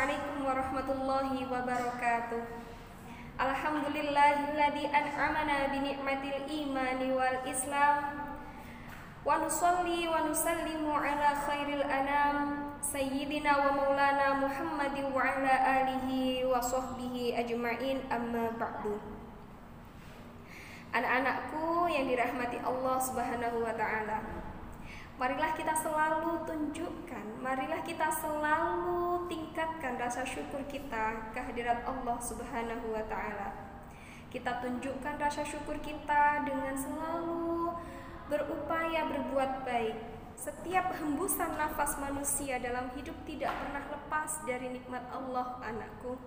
Assalamualaikum warahmatullahi wabarakatuh. Alhamdulillahilladzi an'amana bi ni'matil imani wal islam. Wa nusalli wa nusallimu ala khairil anam sayyidina wa maulana Muhammadin wa ala alihi wa sahbihi ajma'in, amma ba'du. Anak-anakku yang dirahmati Allah Subhanahu wa taala, marilah kita selalu tunjukkan, marilah kita selalu tingkatkan rasa syukur kita kehadirat Allah Subhanahu wa taala. Kita tunjukkan rasa syukur kita dengan selalu berupaya berbuat baik. Setiap hembusan nafas manusia dalam hidup tidak pernah lepas dari nikmat Allah, anakku.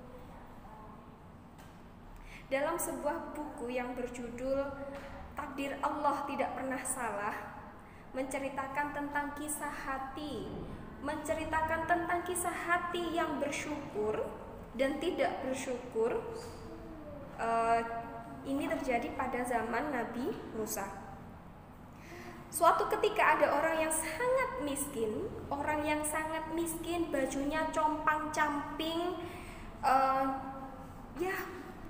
Dalam sebuah buku yang berjudul Takdir Allah Tidak Pernah Salah, menceritakan tentang kisah hati, menceritakan tentang kisah hati yang bersyukur dan tidak bersyukur. Ini terjadi pada zaman Nabi Musa. Suatu ketika ada orang yang sangat miskin, bajunya compang-camping.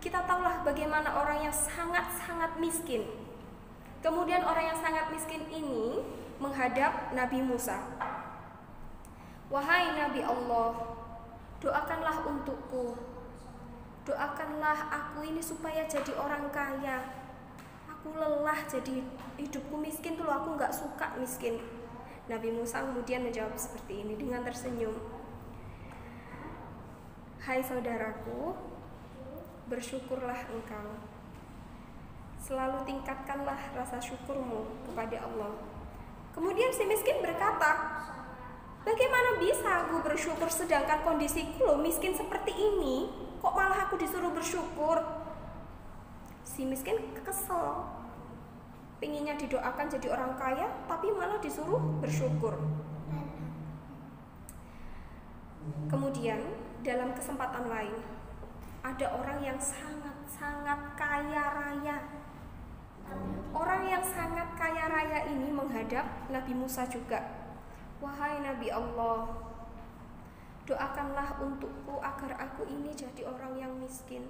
Kita tahulah bagaimana orang yang sangat-sangat miskin. Kemudian orang yang sangat miskin ini menghadap Nabi Musa. Wahai Nabi Allah, doakanlah untukku. Doakanlah aku ini supaya jadi orang kaya. Aku lelah jadi hidupku miskin tuh, aku gak suka miskin. Nabi Musa kemudian menjawab seperti ini dengan tersenyum. Hai saudaraku, bersyukurlah engkau. Selalu tingkatkanlah rasa syukurmu kepada Allah. Kemudian si miskin berkata, bagaimana bisa aku bersyukur sedangkan kondisiku loh miskin seperti ini? Kok malah aku disuruh bersyukur? Si miskin kesel, pinginnya didoakan jadi orang kaya, tapi malah disuruh bersyukur. Kemudian dalam kesempatan lain, ada orang yang sangat kaya raya. Orang yang sangat kaya raya ini menghadap Nabi Musa juga. Wahai Nabi Allah, doakanlah untukku agar aku ini jadi orang yang miskin,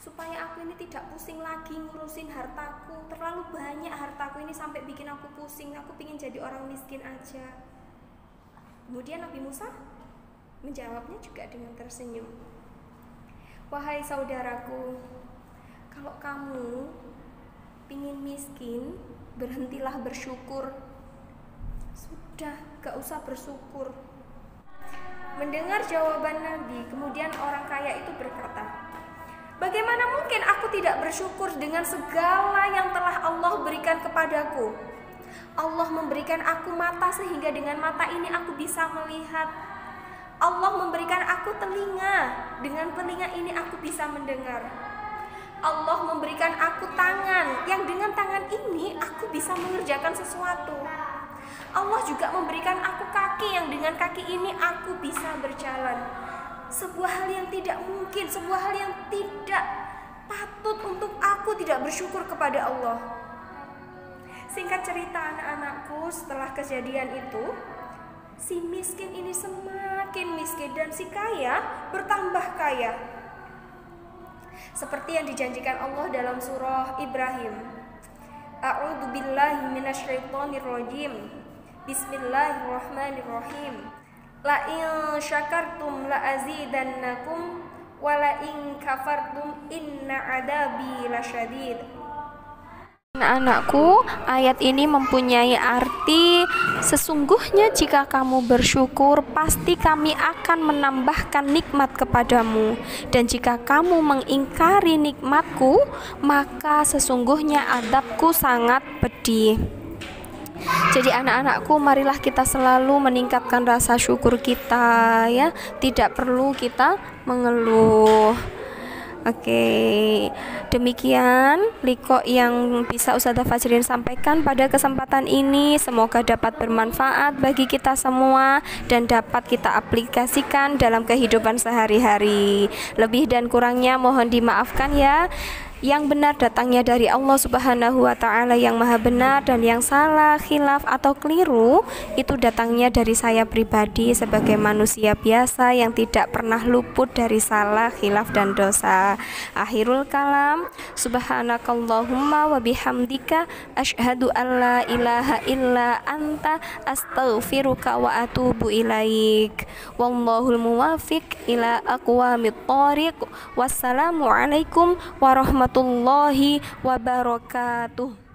supaya aku ini tidak pusing lagi ngurusin hartaku. Terlalu banyak hartaku ini sampai bikin aku pusing. Aku ingin jadi orang miskin aja. Kemudian Nabi Musa menjawabnya juga dengan tersenyum. Wahai saudaraku, kalau kamu pingin miskin, berhentilah bersyukur. Sudah, gak usah bersyukur. Mendengar jawaban Nabi, kemudian orang kaya itu berkata, bagaimana mungkin aku tidak bersyukur dengan segala yang telah Allah berikan kepadaku? Allah memberikan aku mata sehingga dengan mata ini aku bisa melihat. Allah memberikan aku telinga, dengan telinga ini aku bisa mendengar. Allah memberikan aku tangan, yang dengan tangan ini aku bisa mengerjakan sesuatu. Allah juga memberikan aku kaki, yang dengan kaki ini aku bisa berjalan. Sebuah hal yang tidak mungkin, sebuah hal yang tidak patut untuk aku tidak bersyukur kepada Allah. Singkat cerita anak-anakku, setelah kejadian itu, si miskin ini semakin miskin dan si kaya bertambah kaya. Seperti yang dijanjikan Allah dalam surah Ibrahim. A'udzu billahi minasyaitonir rajim. Bismillahirrahmanirrahim. La in syakartum la azidannakum wa la in kafartum inna adabi lasyadid. Anak-anakku, ayat ini mempunyai arti sesungguhnya jika kamu bersyukur, pasti kami akan menambahkan nikmat kepadamu. Dan jika kamu mengingkari nikmatku, maka sesungguhnya adabku sangat pedih. Jadi anak-anakku, marilah kita selalu meningkatkan rasa syukur kita, ya. Tidak perlu kita mengeluh. Oke, demikian Liko yang bisa Ustazah Fajrin sampaikan pada kesempatan ini. Semoga dapat bermanfaat bagi kita semua dan dapat kita aplikasikan dalam kehidupan sehari-hari. Lebih dan kurangnya mohon dimaafkan ya. Yang benar datangnya dari Allah Subhanahu wa Ta'ala yang Maha Benar, dan yang salah, khilaf atau keliru itu datangnya dari saya pribadi sebagai manusia biasa yang tidak pernah luput dari salah, khilaf dan dosa. Akhirul kalam, subhanakallahumma wa bihamdika asyhadu an la ilaha illa anta astaghfiruka wa atubu ilaik. Wallahul muwafiq ila aqwamit thoriq. Wassalamualaikum warahmatullahi wabarakatuh.